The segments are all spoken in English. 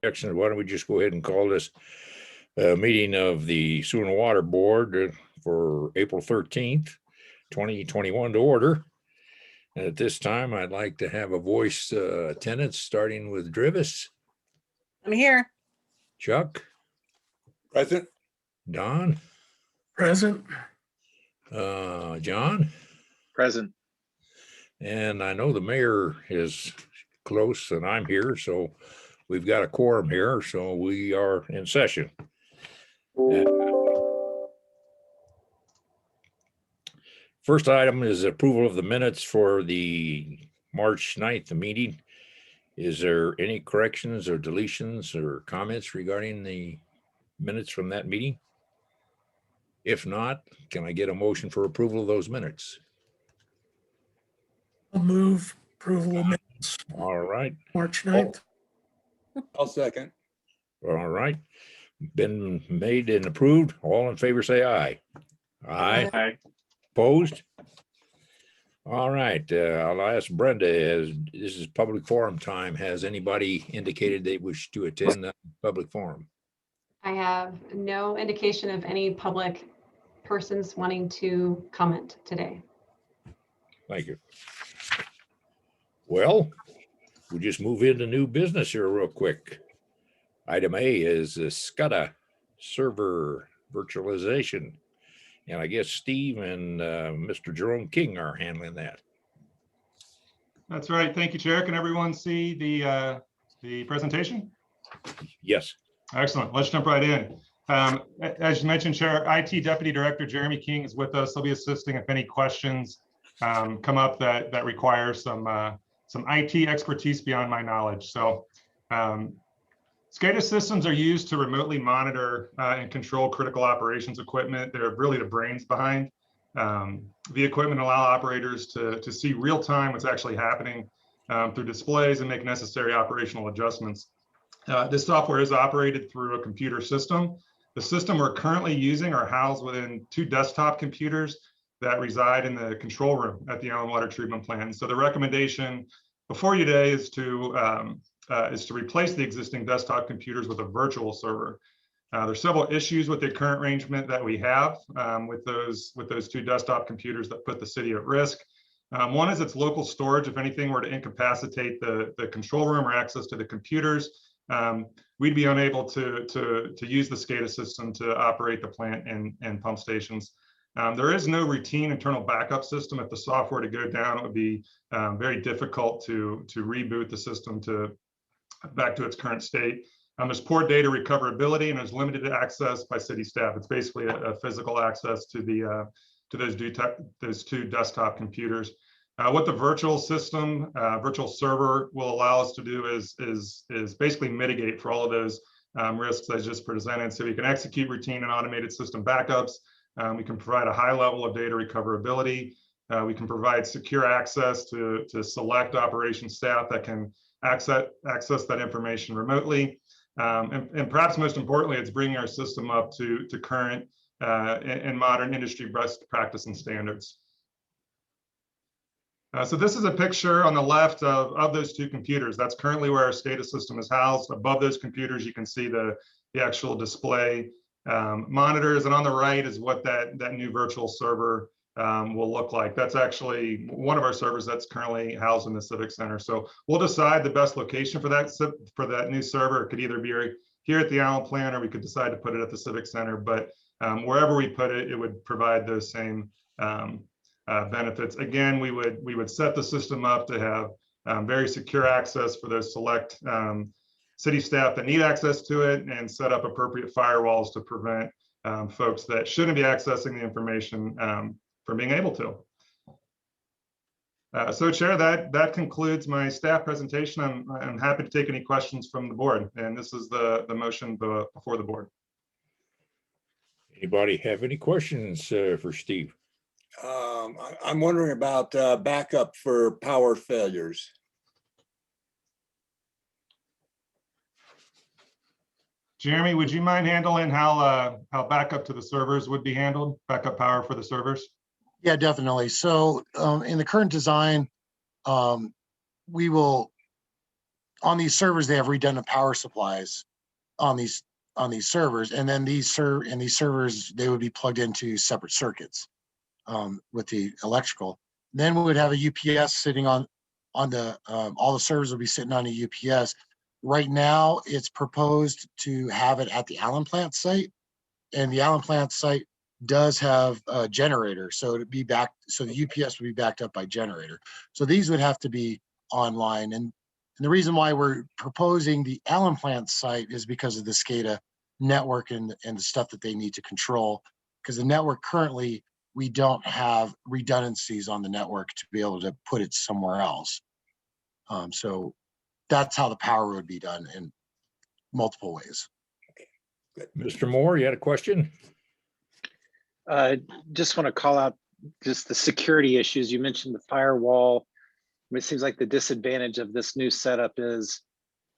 objections, why don't we just go ahead and call this meeting of the Sewer and Water Board for April 13th, 2021 to order. And at this time, I'd like to have a voice attendance, starting with Drivis. I'm here. Chuck. Present. Don. Present. John. Present. And I know the mayor is close and I'm here, so we've got a quorum here, so we are in session. First item is approval of the minutes for the March 9th meeting. Is there any corrections or deletions or comments regarding the minutes from that meeting? If not, can I get a motion for approval of those minutes? I'll move approval of minutes. All right. March 9th. I'll second. All right. Been made and approved. All in favor, say aye. Aye. Aye. Opposed? All right. I'll ask Brenda, as this is public forum time, has anybody indicated they wish to attend the public forum? I have no indication of any public persons wanting to comment today. Thank you. Well, we just move into new business here real quick. Item A is the SCADA server virtualization. And I guess Steve and Mr. Jeromy King are handling that. That's right. Thank you, Chair. Can everyone see the presentation? Yes. Excellent. Let's jump right in. As you mentioned, Chair, IT Deputy Director Jeromy King is with us. He'll be assisting if any questions come up that require some IT expertise beyond my knowledge. So SCADA systems are used to remotely monitor and control critical operations equipment. They're really the brains behind the equipment, allow operators to see real time what's actually happening through displays and make necessary operational adjustments. This software is operated through a computer system. The system we're currently using are housed within 2 desktop computers that reside in the control room at the Allen Water Treatment Plant. So the recommendation before you today is to replace the existing desktop computers with a virtual server. There's several issues with the current arrangement that we have with those 2 desktop computers that put the city at risk. One is its local storage. If anything were to incapacitate the control room or access to the computers, we'd be unable to use the SCADA system to operate the plant and pump stations. There is no routine internal backup system. If the software to go down, it would be very difficult to reboot the system back to its current state. There's poor data recoverability and there's limited access by city staff. It's basically a physical access to those 2 desktop computers. What the virtual system, virtual server will allow us to do is basically mitigate for all of those risks I just presented. So we can execute routine and automated system backups. We can provide a high level of data recoverability. We can provide secure access to select operations staff that can access that information remotely. And perhaps most importantly, it's bringing our system up to current and modern industry best practice and standards. So this is a picture on the left of those 2 computers. That's currently where our SCADA system is housed. Above those computers, you can see the actual display monitors, and on the right is what that new virtual server will look like. That's actually one of our servers that's currently housed in the Civic Center. So we'll decide the best location for that new server. It could either be here at the Allen plant, or we could decide to put it at the Civic Center. But wherever we put it, it would provide those same benefits. Again, we would set the system up to have very secure access for those select city staff that need access to it, and set up appropriate firewalls to prevent folks that shouldn't be accessing the information from being able to. So Chair, that concludes my staff presentation. I'm happy to take any questions from the board, and this is the motion before the board. Anybody have any questions for Steve? I'm wondering about backup for power failures. Jeromy, would you mind handling how backup to the servers would be handled, backup power for the servers? Yeah, definitely. So in the current design, we will on these servers, they have redundant power supplies on these servers, and then these servers, they would be plugged into separate circuits with the electrical. Then we would have a UPS sitting on the all the servers will be sitting on a UPS. Right now, it's proposed to have it at the Allen plant site, and the Allen plant site does have a generator, so the UPS would be backed up by generator. So these would have to be online, and the reason why we're proposing the Allen plant site is because of the SCADA network and the stuff that they need to control. Because the network currently, we don't have redundancies on the network to be able to put it somewhere else. So that's how the power would be done in multiple ways. Mr. Moore, you had a question? Just want to call out just the security issues. You mentioned the firewall. It seems like the disadvantage of this new setup is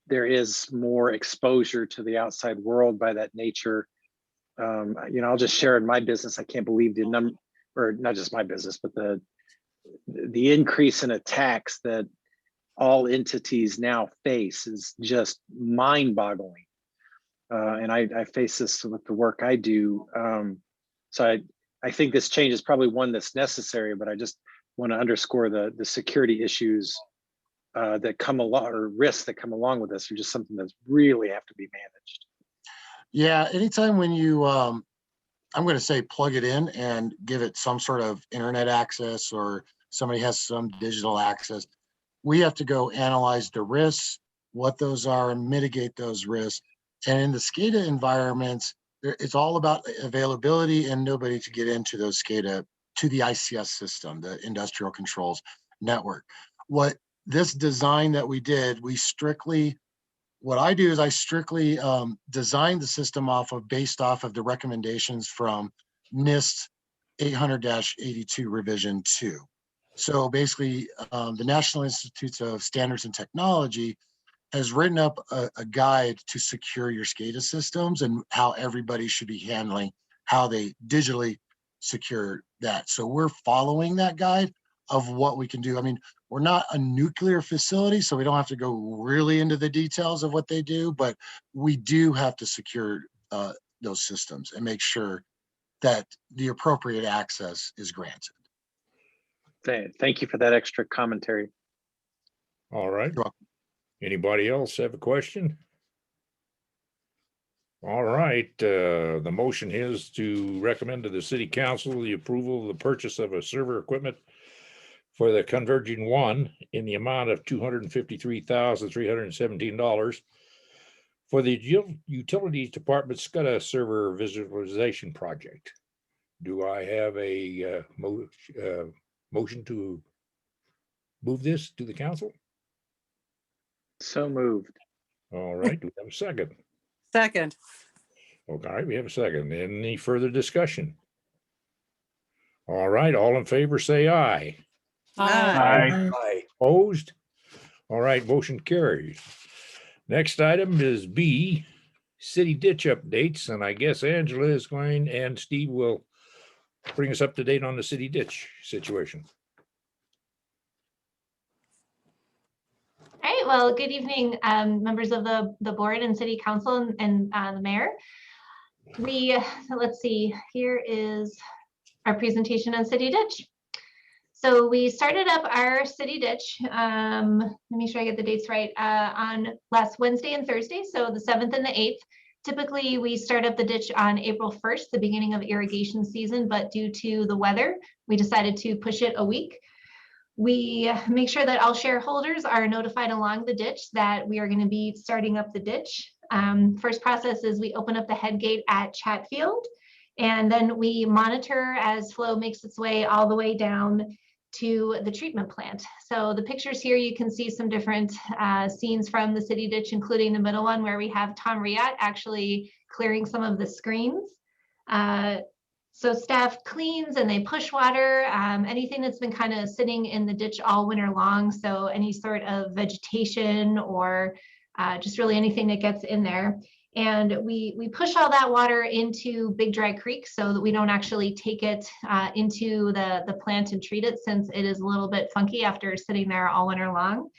there is more exposure to the outside world by that nature. I'll just share in my business. I can't believe the number, or not just my business, but the increase in attacks that all entities now face is just mind-boggling. And I face this with the work I do. So I think this change is probably one that's necessary, but I just want to underscore the security issues that come along, or risks that come along with this, are just something that's really have to be managed. Yeah, anytime when you, I'm going to say plug it in and give it some sort of internet access, or somebody has some digital access, we have to go analyze the risks, what those are, and mitigate those risks. And in the SCADA environments, it's all about availability and nobody to get into those SCADA, to the ICS system, the industrial controls network. What this design that we did, what I do is I strictly design the system based off of the recommendations from NIST 800-82 revision 2. So basically, the National Institutes of Standards and Technology has written up a guide to secure your SCADA systems and how everybody should be handling how they digitally secure that. So we're following that guide of what we can do. I mean, we're not a nuclear facility, so we don't have to go really into the details of what they do, but we do have to secure those systems and make sure that the appropriate access is granted. Thank you for that extra commentary. All right. You're welcome. Anybody else have a question? All right, the motion is to recommend to the city council the approval of the purchase of a server equipment for the Converging One in the amount of $253,317 for the Utilities Department SCADA server visualization project. Do I have a motion to move this to the council? So moved. All right, do we have a second? Second. All right, we have a second. Any further discussion? All right, all in favor, say aye. Aye. Aye. Opposed? All right, motion carries. Next item is B, city ditch updates, and I guess Angela is going, and Steve will bring us up to date on the city ditch situation. All right, well, good evening, members of the board and city council and the mayor. Let's see, here is our presentation on city ditch. So we started up our city ditch, let me make sure I get the dates right, on last Wednesday and Thursday, so the 7th and the 8th. Typically, we start up the ditch on April 1st, the beginning of irrigation season, but due to the weather, we decided to push it a week. We make sure that all shareholders are notified along the ditch that we are going to be starting up the ditch. First process is we open up the head gate at Chatfield, and then we monitor as flow makes its way all the way down to the treatment plant. So the pictures here, you can see some different scenes from the city ditch, including the middle one where we have Tom Riat actually clearing some of the screens. So staff cleans and they push water, anything that's been kind of sitting in the ditch all winter long. So any sort of vegetation or just really anything that gets in there. And we push all that water into Big Dry Creek so that we don't actually take it into the plant and treat it, since it is a little bit funky after sitting there all winter long.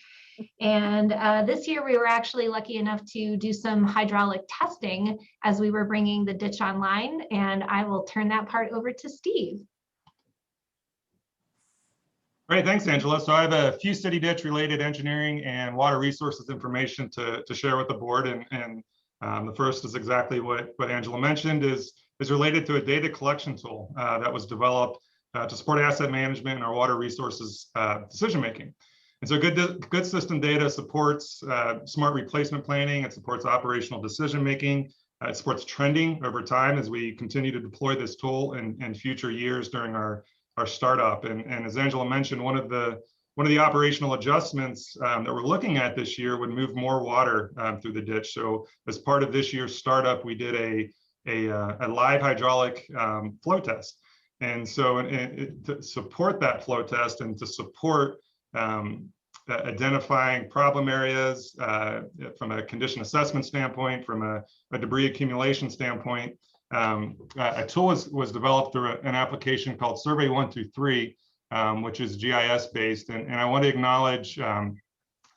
And this year we were actually lucky enough to do some hydraulic testing as we were bringing the ditch online, and I will turn that part over to Steve. Great, thanks, Angela. So I have a few city ditch related engineering and water resources information to share with the board. And the first is exactly what Angela mentioned, is related to a data collection tool that was developed to support asset management and our water resources decision making. And so good system data supports smart replacement planning. It supports operational decision making. It supports trending over time as we continue to deploy this tool in future years during our startup. And as Angela mentioned, one of the operational adjustments that we're looking at this year would move more water through the ditch. So as part of this year's startup, we did a live hydraulic flow test. And so to support that flow test and to support identifying problem areas from a condition assessment standpoint, from a debris accumulation standpoint, a tool was developed through an application called Survey 123, which is GIS based. And I want to acknowledge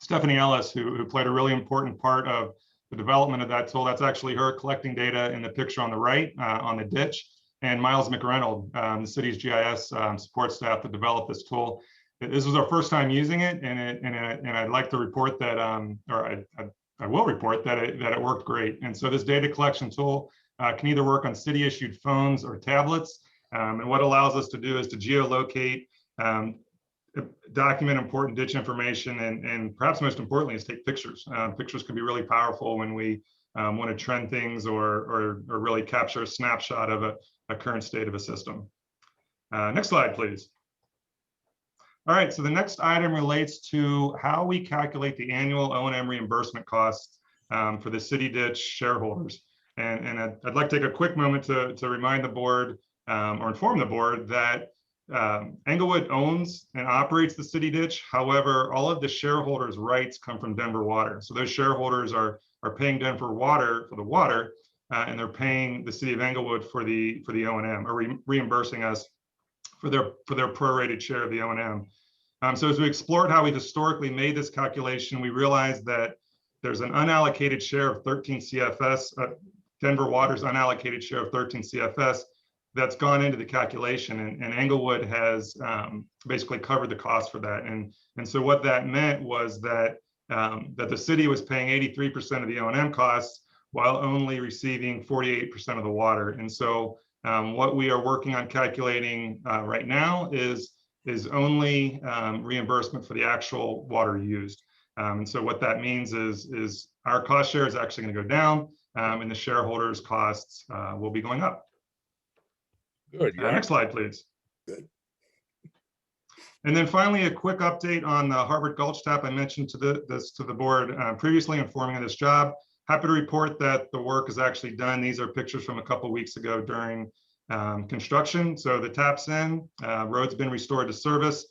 Stephanie Ellis, who played a really important part of the development of that tool. That's actually her collecting data in the picture on the right on the ditch. And Miles McReynolds, the city's GIS support staff that developed this tool. This was our first time using it, and I'd like to report that, I will report that it worked great. And so this data collection tool can either work on city issued phones or tablets. And what allows us to do is to geolocate, document important ditch information, and perhaps most importantly is take pictures. Pictures can be really powerful when we want to trend things or really capture a snapshot of a current state of a system. Next slide, please. All right, so the next item relates to how we calculate the annual O&M reimbursement costs for the city ditch shareholders. And I'd like to take a quick moment to remind the board or inform the board that Englewood owns and operates the city ditch. However, all of the shareholders' rights come from Denver Water. So those shareholders are paying Denver Water for the water, and they're paying the city of Englewood for the O&M, or reimbursing us for their prorated share of the O&M. So as we explored how we historically made this calculation, we realized that there's an unallocated share of 13 CFS, Denver Water's unallocated share of 13 CFS that's gone into the calculation, and Englewood has basically covered the cost for that. And so what that meant was that that the city was paying 83% of the O&M costs while only receiving 48% of the water. And so what we are working on calculating right now is only reimbursement for the actual water used. And so what that means is our cost share is actually going to go down, and the shareholders' costs will be going up. Good. Next slide, please. Good. And then finally, a quick update on the Harvard Gulch tap. I mentioned this to the board previously, informing of this job. Happy to report that the work is actually done. These are pictures from a couple weeks ago during construction. So the tap's in, road's been restored to service.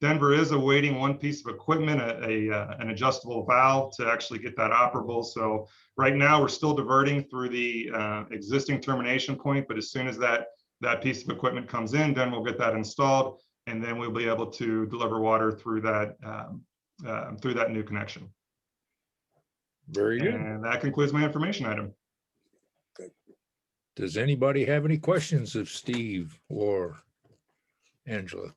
Denver is awaiting one piece of equipment, an adjustable valve to actually get that operable. So right now we're still diverting through the existing termination point, but as soon as that piece of equipment comes in, then we'll get that installed, and then we'll be able to deliver water through that new connection. Very good. And that concludes my information item. Does anybody have any questions of Steve or Angela?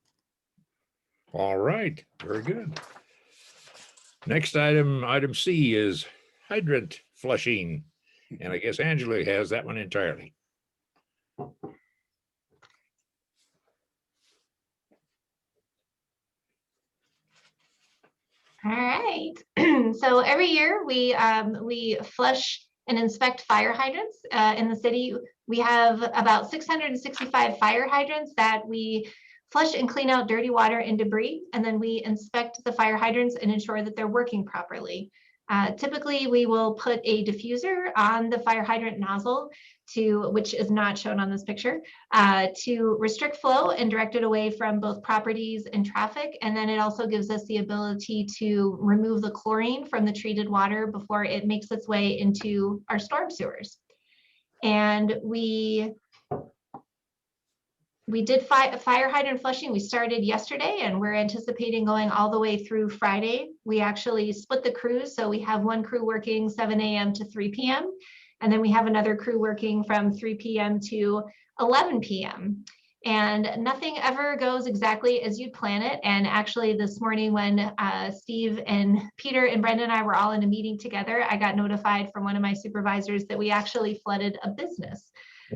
All right, very good. Next item C is hydrant flushing. And I guess Angela has that one entirely. All right. So every year we flush and inspect fire hydrants in the city. We have about 665 fire hydrants that we flush and clean out dirty water and debris, and then we inspect the fire hydrants and ensure that they're working properly. Typically, we will put a diffuser on the fire hydrant nozzle, which is not shown on this picture, to restrict flow and direct it away from both properties and traffic. And then it also gives us the ability to remove the chlorine from the treated water before it makes its way into our storm sewers. And we We did fire hydrant flushing. We started yesterday and we're anticipating going all the way through Friday. We actually split the crews. So we have one crew working 7 a.m. to 3 p.m. And then we have another crew working from 3 p.m. to 11 p.m. And nothing ever goes exactly as you plan it. And actually this morning when Steve and Peter and Brenda and I were all in a meeting together, I got notified from one of my supervisors that we actually flooded a business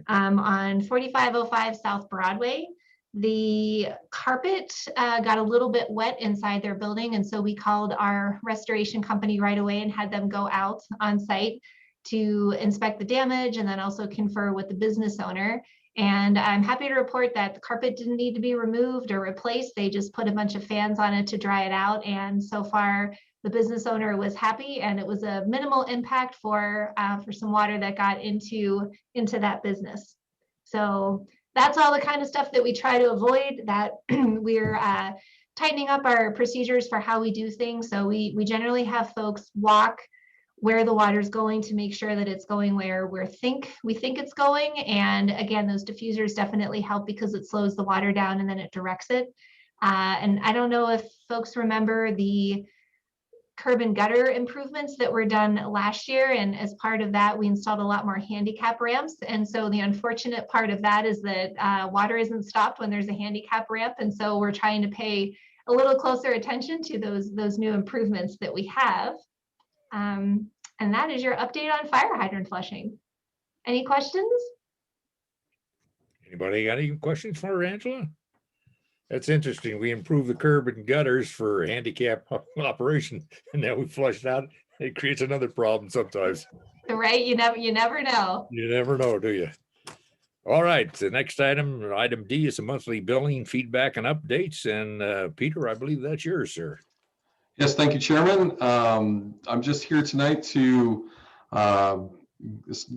on 4505 South Broadway. The carpet got a little bit wet inside their building. And so we called our restoration company right away and had them go out on site to inspect the damage and then also confer with the business owner. And I'm happy to report that the carpet didn't need to be removed or replaced. They just put a bunch of fans on it to dry it out. And so far, the business owner was happy, and it was a minimal impact for some water that got into that business. So that's all the kind of stuff that we try to avoid, that we're tightening up our procedures for how we do things. So we generally have folks walk where the water's going to make sure that it's going where we think it's going. And again, those diffusers definitely help because it slows the water down and then it directs it. And I don't know if folks remember the curb and gutter improvements that were done last year. And as part of that, we installed a lot more handicap ramps. And so the unfortunate part of that is that water isn't stopped when there's a handicap ramp. And so we're trying to pay a little closer attention to those new improvements that we have. And that is your update on fire hydrant flushing. Any questions? Anybody got any questions for Angela? That's interesting. We improved the curb and gutters for handicap operation, and now we flushed out. It creates another problem sometimes. Right? You never know. You never know, do you? All right. The next item, item D, is a monthly billing feedback and updates. And Peter, I believe that's yours, sir. Yes, thank you, Chairman. I'm just here tonight to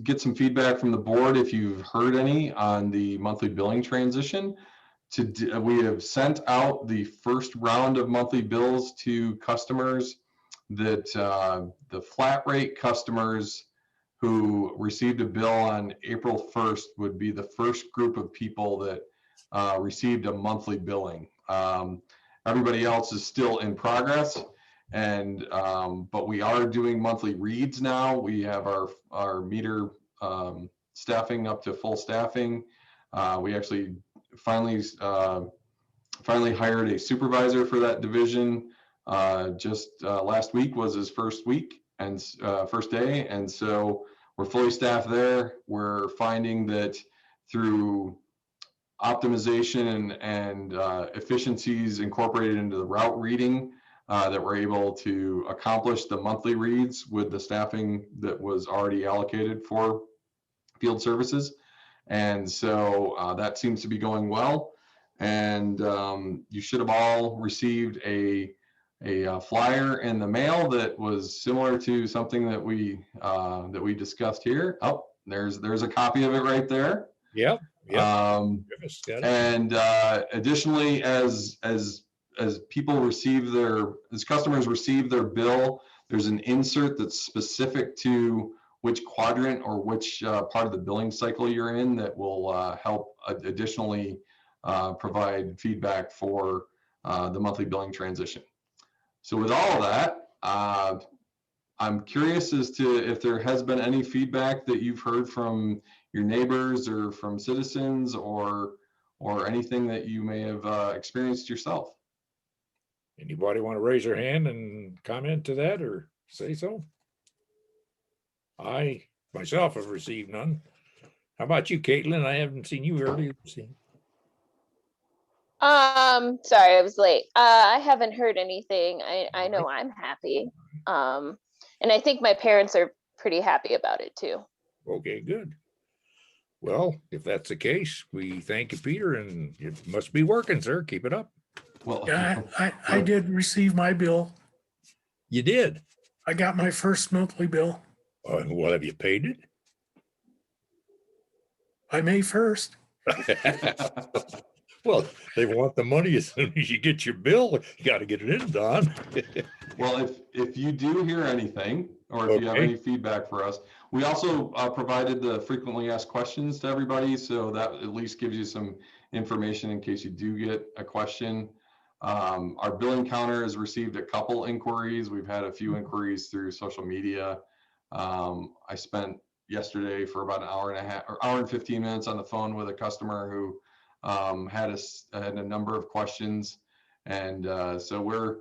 get some feedback from the board, if you've heard any, on the monthly billing transition. We have sent out the first round of monthly bills to customers that the flat rate customers who received a bill on April 1st would be the first group of people that received a monthly billing. Everybody else is still in progress, and but we are doing monthly reads now. We have our meter staffing up to full staffing. We actually finally hired a supervisor for that division. Just last week was his first week and first day, and so we're fully staffed there. We're finding that through optimization and efficiencies incorporated into the route reading, that we're able to accomplish the monthly reads with the staffing that was already allocated for field services. And so that seems to be going well. And you should have all received a flyer in the mail that was similar to something that we discussed here. Oh, there's a copy of it right there. Yep. And additionally, as people receive as customers receive their bill, there's an insert that's specific to which quadrant or which part of the billing cycle you're in that will help additionally provide feedback for the monthly billing transition. So with all of that, I'm curious as to if there has been any feedback that you've heard from your neighbors or from citizens or anything that you may have experienced yourself. Anybody want to raise their hand and comment to that or say so? I myself have received none. How about you, Caitlin? I haven't seen you earlier. Sorry, I was late. I haven't heard anything. I know I'm happy. And I think my parents are pretty happy about it too. Okay, good. Well, if that's the case, we thank you, Peter, and it must be working, sir. Keep it up. Well, Yeah, I did receive my bill. You did? I got my first monthly bill Well, have you paid it? by May 1st. Well, they want the money as soon as you get your bill. You got to get it in, Don. well, if you do hear anything, or if you have any feedback for us, we also provided the frequently asked questions to everybody, so that at least gives you some information in case you do get a question. Our billing counter has received a couple inquiries. We've had a few inquiries through social media. I spent yesterday for about an hour and a half or hour and 15 minutes on the phone with a customer who had a number of questions. And so we're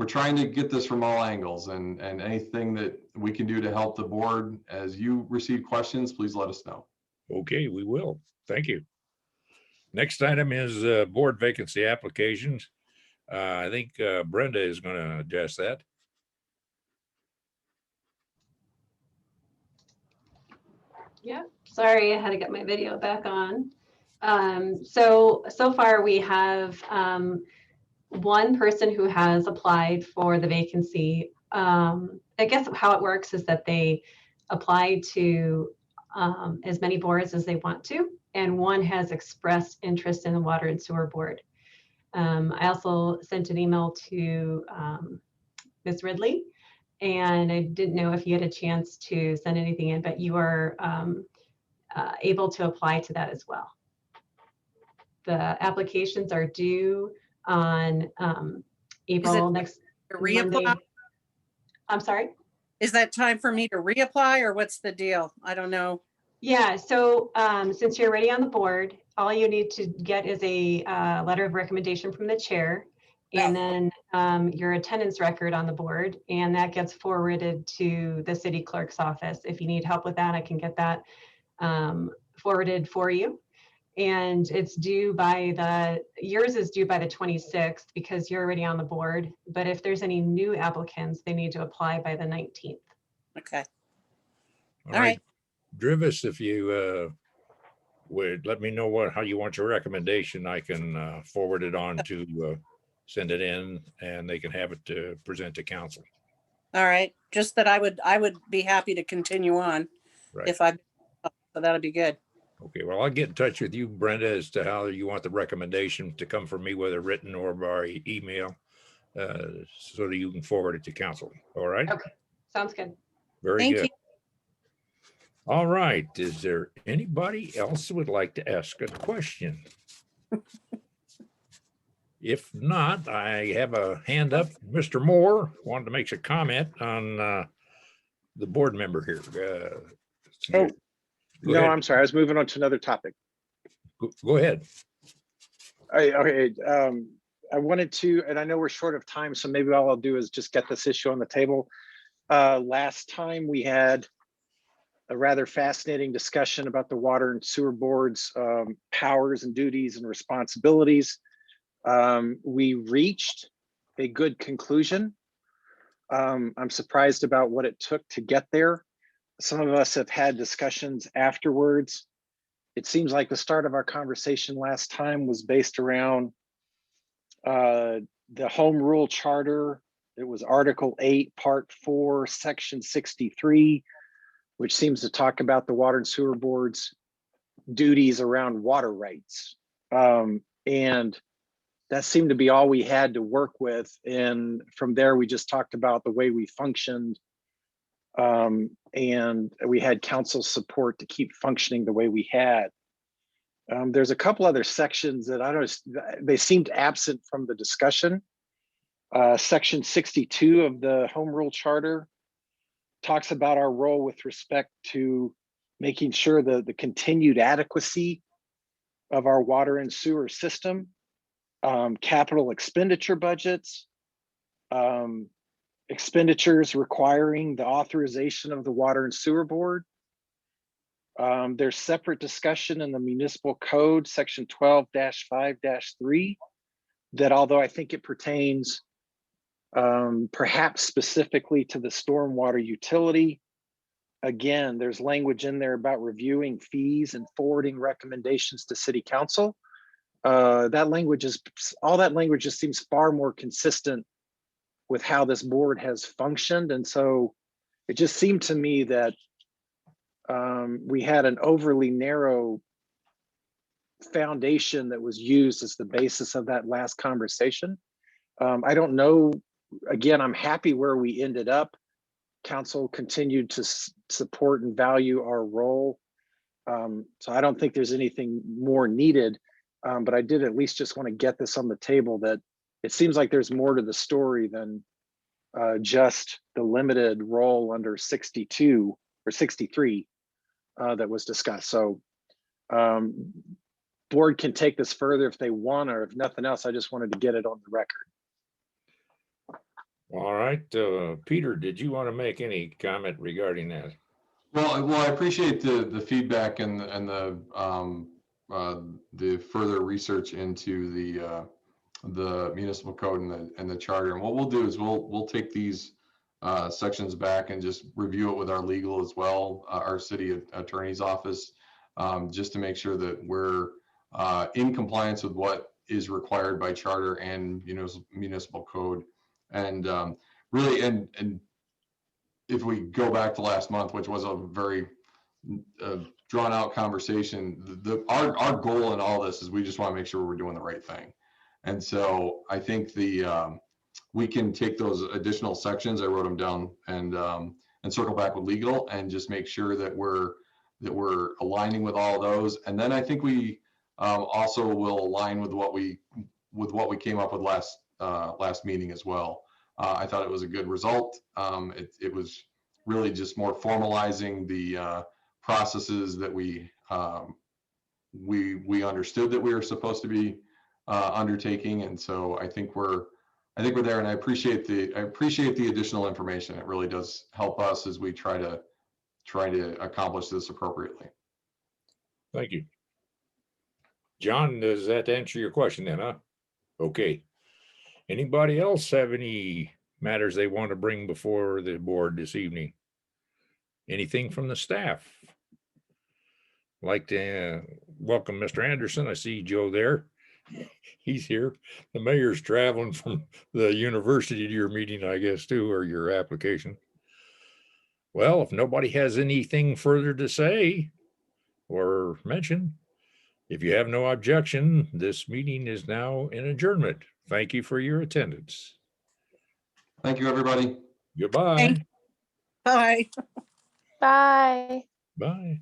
trying to get this from all angles, and anything that we can do to help the board as you receive questions, please let us know. Okay, we will. Thank you. Next item is board vacancy applications. I think Brenda is going to address that. Yeah, sorry, I had to get my video back on. So far we have one person who has applied for the vacancy. I guess how it works is that they apply to as many boards as they want to, and one has expressed interest in the Water and Sewer Board. I also sent an email to Ms. Ridley, and I didn't know if you had a chance to send anything in, but you are able to apply to that as well. The applications are due on April next Monday. I'm sorry? Is that time for me to reapply, or what's the deal? I don't know. Yeah, so since you're already on the board, all you need to get is a letter of recommendation from the chair, and then your attendance record on the board, and that gets forwarded to the city clerk's office. If you need help with that, I can get that forwarded for you. And it's due by yours is due by the 26th because you're already on the board. But if there's any new applicants, they need to apply by the 19th. Okay. All right. Drivis, if you would let me know how you want your recommendation, I can forward it on to send it in, and they can have it to present to council. All right. Just that I would be happy to continue on if so that'll be good. Okay, well, I'll get in touch with you, Brenda, as to how you want the recommendation to come from me, whether written or by email, so that you can forward it to council. All right? Okay, sounds good. Very Thank good. you. All right. Is there anybody else who would like to ask a question? If not, I have a hand up. Mr. Moore wanted to make a comment on the board member here. Go ahead. I'm sorry. I was moving on to another topic. Go ahead. Okay. I wanted to, and I know we're short of time, so maybe all I'll do is just get this issue on the table. Last time we had a rather fascinating discussion about the Water and Sewer Board's powers and duties and responsibilities. We reached a good conclusion. I'm surprised about what it took to get there. Some of us have had discussions afterwards. It seems like the start of our conversation last time was based around the Home Rule Charter. It was Article 8, Part 4, Section 63, which seems to talk about the Water and Sewer Board's duties around water rights. And that seemed to be all we had to work with. And from there, we just talked about the way we functioned. And we had council support to keep functioning the way we had. There's a couple other sections that I don't know, they seemed absent from the discussion. Section 62 of the Home Rule Charter talks about our role with respect to making sure that the continued adequacy of our water and sewer system, capital expenditure budgets, expenditures requiring the authorization of the Water and Sewer Board. There's separate discussion in the municipal code, section 12-5-3, that although I think it pertains perhaps specifically to the stormwater utility, again, there's language in there about reviewing fees and forwarding recommendations to city council. All that language just seems far more consistent with how this board has functioned. And so it just seemed to me that we had an overly narrow foundation that was used as the basis of that last conversation. I don't know, again, I'm happy where we ended up. Council continued to support and value our role. So I don't think there's anything more needed. But I did at least just want to get this on the table, that it seems like there's more to the story than just the limited role under 62 or 63 that was discussed. So board can take this further if they want, or if nothing else, I just wanted to get it on the record. All right, Peter, did you want to make any comment regarding that? Well, I appreciate the feedback and the further research into the municipal code and the charter. And what we'll do is we'll take these sections back and just review it with our legal as well, our city attorney's office, just to make sure that we're in compliance with what is required by charter and municipal code. And really, and if we go back to last month, which was a very drawn out conversation, our goal in all this is we just want to make sure we're doing the right thing. And so I think we can take those additional sections, I wrote them down, and circle back with legal and just make sure that we're aligning with all those. And then I think we also will align with what we came up with last meeting as well. I thought it was a good result. It was really just more formalizing the processes that we understood that we were supposed to be undertaking, and so I think we're there. And I appreciate the additional information. It really does help us as we try to accomplish this appropriately. Thank you. John, does that answer your question then, huh? Okay. Anybody else have any matters they want to bring before the board this evening? Anything from the staff? I'd like to welcome Mr. Anderson. I see Joe there. He's here. The mayor's traveling from the university to your meeting, I guess, too, or your application. Well, if nobody has anything further to say or mention, if you have no objection, this meeting is now in adjournment. Thank you for your attendance. Thank you, everybody. Goodbye. Thank- Bye. Bye. Bye.